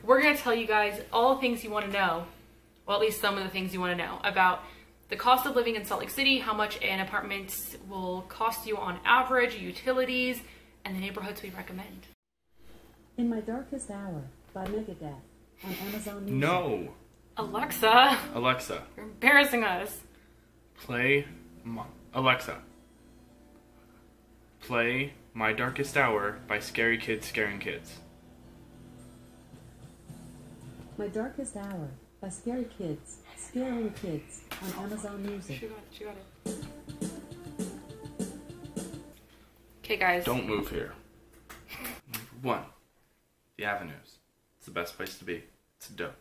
we're going to tell you guys all the things you want to know, well, at least some of the things you want to know about the cost of living in Salt Lake City, how much an apartment will cost you on average, utilities, and the neighborhoods we recommend. In My Darkest Hour by Megadeth on Amazon Music. No. Alexa, Alexa, you're embarrassing us. Alexa, play My Darkest Hour by Scary Kids Scaring Kids. My Darkest Hour by Scary Kids Scaring Kids on Amazon Music. She got it. Okay, guys. Don't move here. Number 1, the Avenues. It's the best place to be. It's dope.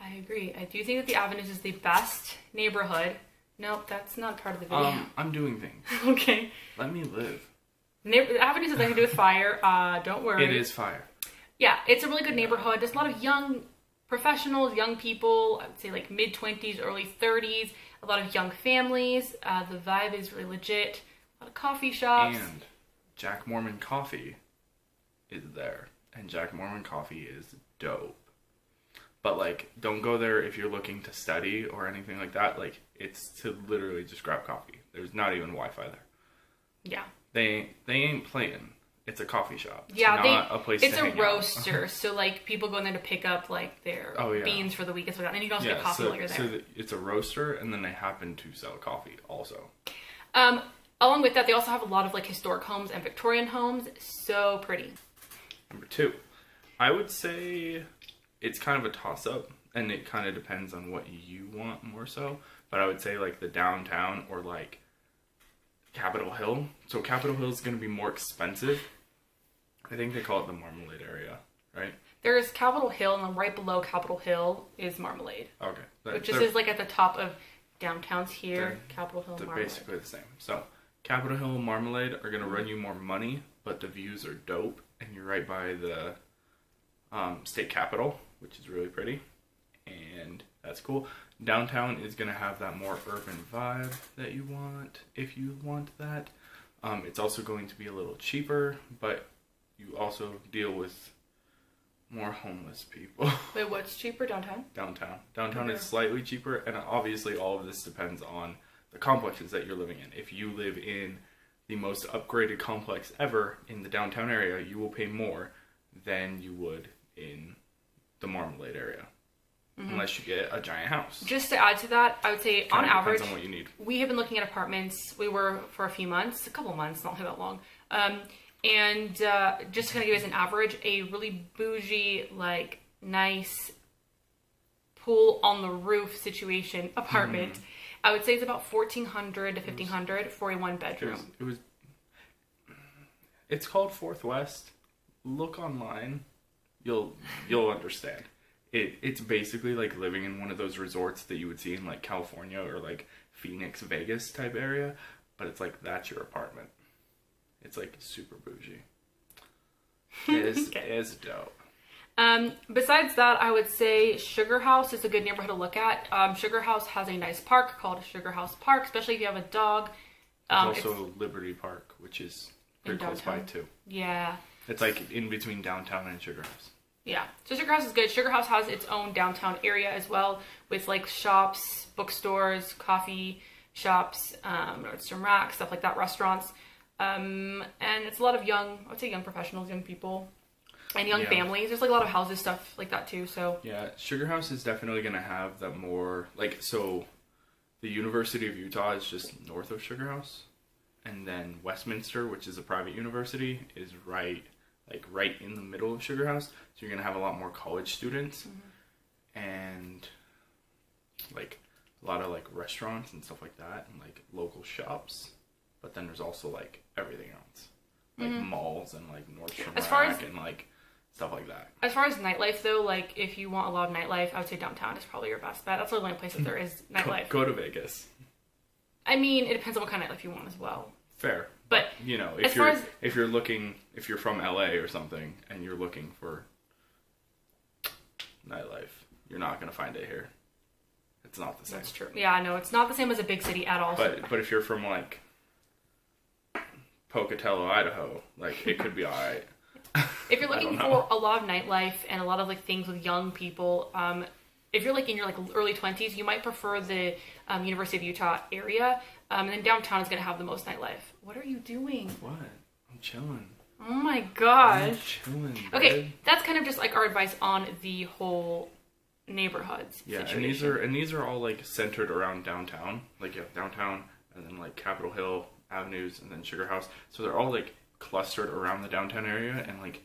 I agree. I do think that the Avenues is the best neighborhood. Nope, that's not part of the video. I'm doing things. Okay. Let me live. The Avenues has nothing to do with fire. Don't worry. It is fire. Yeah, it's a really good neighborhood. There's a lot of young professionals, young people, I would say like mid-20s, early 30s, a lot of young families. The vibe is really legit. A lot of coffee shops. And Jack Mormon Coffee is there. And Jack Mormon Coffee is dope. But, like, don't go there if you're looking to study or anything like that. Like, it's to literally just grab coffee. There's not even Wi-Fi there. Yeah. They ain't playing. It's a coffee shop. It's yeah, not a place to hang out. It's a roaster, so like people go in there to pick up like their beans for the week and stuff like that. And you can also get coffee while you're there. So it's a roaster, and then they happen to sell coffee also. Along with that, they also have a lot of like historic homes and Victorian homes. So pretty. Number 2, I would say it's kind of a toss-up, and it kind of depends on what you want more so. But I would say like the downtown or like Capitol Hill. So Capitol Hill is going to be more expensive. I think they call it the Marmalade area, right? There's Capitol Hill, and then right below Capitol Hill is Marmalade. Okay. Which is like at the top of downtowns here. Capitol Hill, they're Marmalade. basically the same. So Capitol Hill and Marmalade are going to run you more money, but the views are dope, and you're right by the state capitol, which is really pretty, and that's cool. Downtown is going to have that more urban vibe that you want, if you want that. It's also going to be a little cheaper, but you also deal with more homeless people. Wait, what's cheaper, downtown? Downtown is slightly cheaper, and obviously all of this depends on the complexes that you're living in. If you live in the most upgraded complex ever in the downtown area, you will pay more than you would in the Marmalade area. Mm-hmm. Unless you get a giant house. Just to add to that, I would say on average, depends on what you need. We have been looking at apartments. We were for a few months, a couple months, not that long. And just to kind of give you guys an average, a really bougie, like nice pool on the roof situation apartment, I would say it's about $1,400 to $1,500 for a 1-bedroom. It's called Fourth West. Look online, you'll understand. It's basically like living in one of those resorts that you would see in like California or like Phoenix, Vegas type area, but it's like that's your apartment. It's like super bougie. It's dope. Besides that, I would say Sugar House is a good neighborhood to look at. Sugar House has a nice park called Sugar House Park, especially if you have a dog. There's also Liberty Park, which is pretty close by too. Yeah. It's like in between downtown and Sugar House. Yeah, so Sugar House is good. Sugar House has its own downtown area as well, with like shops, bookstores, coffee shops, Nordstrom Rack, stuff like that, restaurants. And it's a lot of young professionals, young people, and young families. There's like a lot of houses, stuff like that too, so. Yeah, Sugar House is definitely going to have that more, like, so the University of Utah is just north of Sugar House, and then Westminster, which is a private university, is right in the middle of Sugar House. So you're going to have a lot more college students and like a lot of like restaurants and stuff like that and like local shops. But then there's also like everything else. Like malls and like Nordstrom Rack and like stuff like that. As far as nightlife though, like if you want a lot of nightlife, I would say downtown is probably your best bet. That's the only place that there is nightlife. Go to Vegas. I mean, it depends on what kind of nightlife you want as well. Fair. But you know, if you're from LA or something and you're looking for nightlife, you're not going to find it here. It's not the same. That's true. Yeah, no, it's not the same as a big city at all. But if you're from like Pocatello, Idaho, like it could be all right. If you're looking for a lot of nightlife and a lot of like things with young people, if you're like in your like early 20s, you might prefer the University of Utah area. And then downtown is going to have the most nightlife. What are you doing? What? I'm chilling. Oh my gosh. I'm chilling. Okay, that's kind of just like our advice on the whole neighborhoods situation. and these are all like centered around downtown. Like you have downtown and then like Capitol Hill avenues and then Sugar House. So they're all like clustered around the downtown area, and like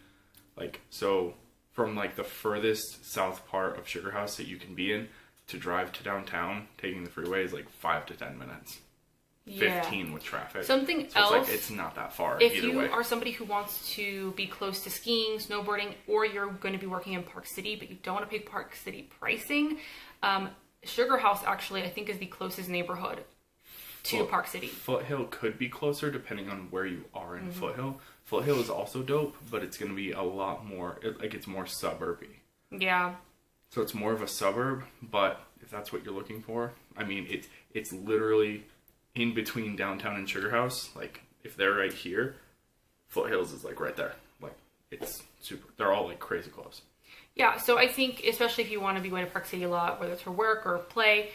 so from like the furthest south part of Sugar House that you can be in to drive to downtown, taking the freeway is like 5 to 10 minutes. 15 with traffic. Something so else, it's like it's not that far if either you way. are somebody who wants to be close to skiing, snowboarding, or you're going to be working in Park City but you don't want to pay Park City pricing, Sugar House actually I think is the closest neighborhood to Park City. Foothill could be closer depending on where you are in Foothill. Foothill is also dope, but it's going to be a lot more, it's more suburby. Yeah. So it's more of a suburb, but if that's what you're looking for, I mean, it's literally in between downtown and Sugar House. Like, if they're right here, Foothills is like right there. Like, it's super, they're all like crazy close. Yeah, so I think, especially if you want to be going to Park City a lot, whether it's for work or play,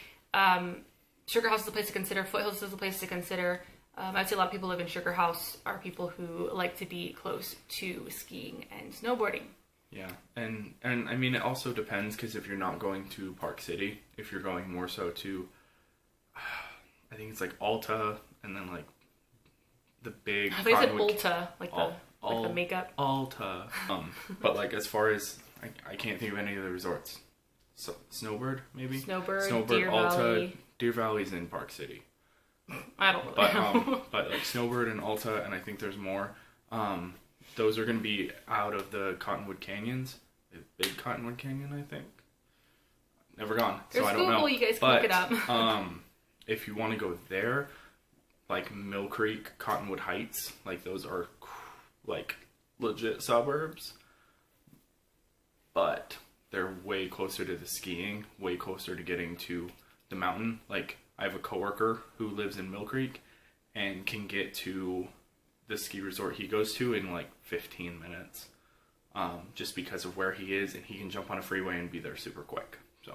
Sugar House is a place to consider. Foothills is a place to consider. I'd say a lot of people live in Sugar House are people who like to be close to skiing and snowboarding. Yeah, and I mean, it also depends, because if you're not going to Park City, if you're going more so to, I think it's like Alta, and then like the big... I think it's Ulta, like the makeup. Alta. But like as far as, I can't think of any of the resorts. So, Snowbird, maybe? Snowbird, Deer Alta, Valley. Deer Valley's in Park City. I don't really know. But like Snowbird and Alta, and I think there's more. Those are going to be out of the Cottonwood Canyons. The big Cottonwood Canyon, I think. Never gone, so I don't know. Google, you guys can look it up. If you want to go there, like Mill Creek, Cottonwood Heights, like those are like legit suburbs. But they're way closer to the skiing, way closer to getting to the mountain. Like, I have a coworker who lives in Mill Creek and can get to the ski resort he goes to in like 15 minutes, just because of where he is, and he can jump on a freeway and be there super quick. So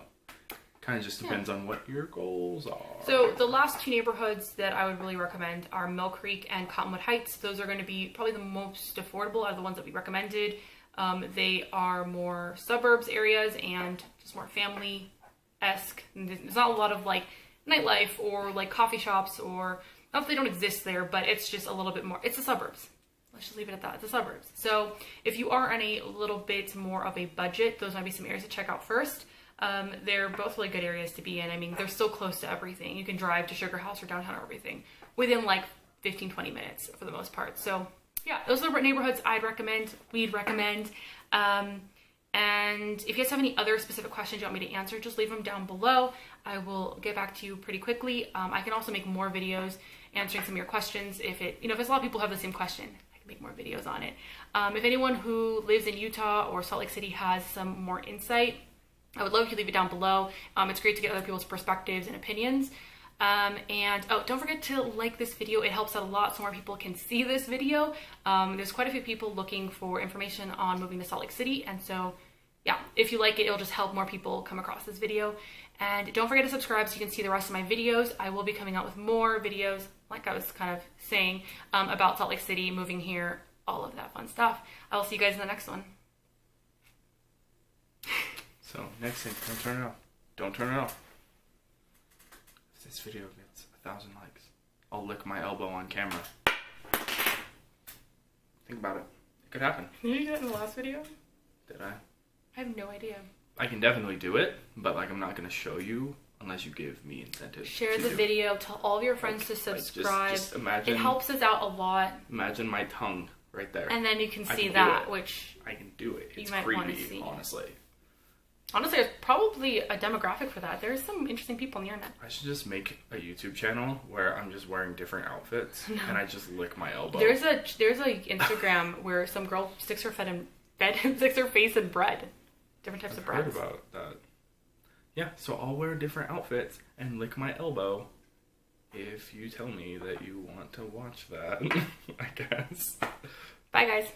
kind of just depends on what your goals are. So the last two neighborhoods that I would really recommend are Mill Creek and Cottonwood Heights. Those are going to be probably the most affordable out of the ones that we recommended. They are more suburbs areas and just more family-esque. There's not a lot of like nightlife or like coffee shops, or not that they don't exist there, but it's just a little bit more, it's the suburbs. Let's just leave it at that, it's the suburbs. So if you are on a little bit more of a budget, those might be some areas to check out first. They're both really good areas to be in. I mean, they're so close to everything. You can drive to Sugar House or downtown or everything within like 15-20 minutes for the most part. So yeah, those are the neighborhoods I'd recommend, we'd recommend. And if you guys have any other specific questions you want me to answer, just leave them down below. I will get back to you pretty quickly. I can also make more videos answering some of your questions. If there's a lot of people who have the same question, I can make more videos on it. If anyone who lives in Utah or Salt Lake City has some more insight, I would love if you leave it down below. It's great to get other people's perspectives and opinions. And don't forget to like this video. It helps out a lot so more people can see this video. There's quite a few people looking for information on moving to Salt Lake City, and so yeah, if you like it, it'll just help more people come across this video. And don't forget to subscribe so you can see the rest of my videos. I will be coming out with more videos, like I was kind of saying, about Salt Lake City, moving here, all of that fun stuff. I will see you guys in the next one. So next thing, don't turn it off. Don't turn it off. If this video gets 1,000 likes, I'll lick my elbow on camera. Think about it. It could happen. Did you do that in the last video? Did I? I have no idea. I can definitely do it, but like I'm not going to show you unless you give me incentive. Share the video. Tell all of your friends to subscribe. Just imagine. It helps us out a lot. Imagine my tongue right there. And then you can see that, which I can do it. It's you might want to creepy, see. honestly. Honestly, there's probably a demographic for that. There's some interesting people on the internet. I should just make a YouTube channel where I'm just wearing different outfits and I just lick my elbow. There's a Instagram where some girl sticks her sticks her face in bread. Different types of bread. I've heard about that. Yeah, so I'll wear different outfits and lick my elbow if you tell me that you want to watch that, I guess. Bye, guys.